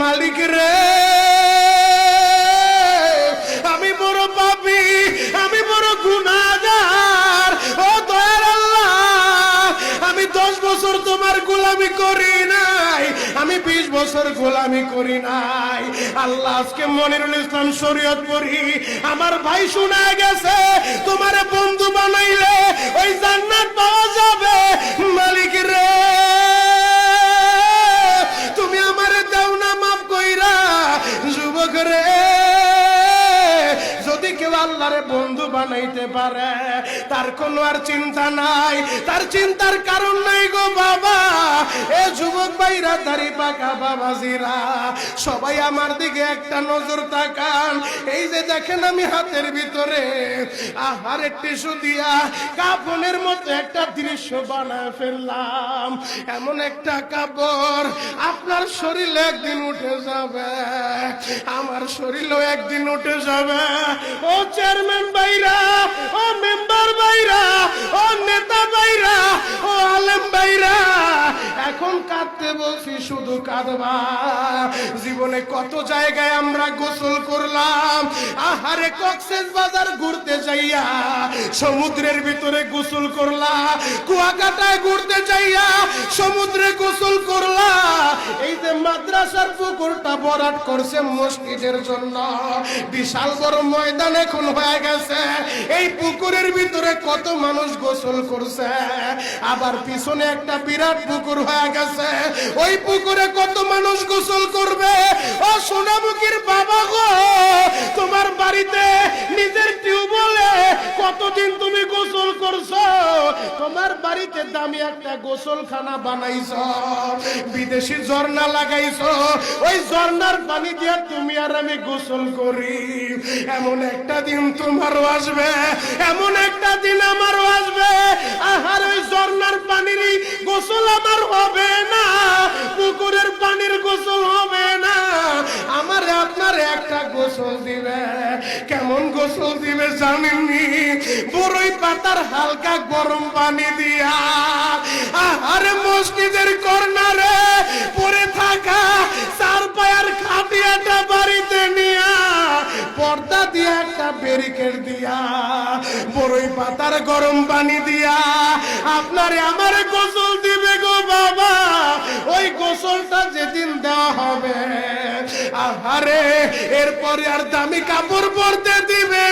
মালিক রে, আমি বড় পাপী, আমি বড় গুনাহগার। ও দয়ার আল্লাহ, আমি 10 বছর তোমার গোলামি করি নাই, আমি 20 বছর গোলামি করি নাই। আল্লাহ আজকে মনিরুল ইসলাম শরীয়তপুরি আমার ভাই শোনা গেছে তোমারে বন্ধু বানাইলে ওই জান্নাত পাওয়া যাবে। মালিক রে, তুমি আমারে দাও না মাফ কইরা। যুবক রে, যদি কেউ আল্লাহরে বন্ধু বানাইতে পারে তার কোনো আর চিন্তা নাই, তার চিন্তার কারণ নাই গো বাবা। এ যুবক ভাইরা, দাড়ি পাকা বাবাজিরা, সবাই আমার দিকে একটা নজর তাকান। এই যে দেখেন আমি হাতের ভিতরে আহারে টিস্যু দিয়া কাফনের মতো একটা দৃশ্য বানায় ফেললাম। এমন একটা কাপড় আপনার শরীরে একদিন উঠে যাবে, আমার শরীরও একদিন উঠে যাবে। ও চেয়ারম্যান ভাইরা, ও মেম্বার ভাইরা, ও নেতা ভাইরা, ও আলেম ভাইরা, এখন কাঁদতে বলছি শুধু কাঁদবা। জীবনে কত জায়গায় আমরা গোসল করলাম। আহারে কক্সবাজার ঘুরতে যাইয়া সমুদ্রের ভিতরে গোসল করলা, কুয়াকাটায় ঘুরতে যাইয়া সমুদ্রে গোসল করলা। এই যে মাদ্রাসার পুকুরটা ভরাট করছে মসজিদের জন্য, বিশাল বড় ময়দান এখন হয়ে গেছে। এই পুকুরের ভিতরে কত মানুষ গোসল করছে, আবার পিছনে একটা বিরাট পুকুর হয়ে গেছে, ওই পুকুরে কত মানুষ গোসল করবে। ও সোনামুখীর বাবা গো, তোমার বাড়িতে নিজের টিউবওয়েলে কতদিন তুমি গোসল করছো, তোমার বাড়িতে দামি একটা গোসলখানা বানাইছো, বিদেশি ঝর্ণা লাগাইছো, ওই ঝর্ণার পানি দিয়ে তুমি আর আমি গোসল করি। এমন একটা দিন তোমারও আসবে, এমন একটা দিন আমারও আসবে। আহার ওই ঝর্ণার পানির গোসল আমার হবে না, পুকুরের পানির গোসল হবে না, আমার আপনার একটা গোসল দিবে। কেমন গোসল দিবে জানেননি? বড়ই পাতার হালকা গরম পানি দিয়া আরে মসজিদের কর্নারে পড়ে থাকা 4 পায়ার খাটিয়াটা বাড়িতে নিয়া পর্দা দিয়া একটা ব্যারিকেড দিয়া বড়ই পাতার গরম পানি দিয়া আপনারে আমার গোসল দিবে গো বাবা। ওই গোসলটা যেদিন দেওয়া হবে, আহারে এরপরে আর দামি কাপড় পরতে দিবে।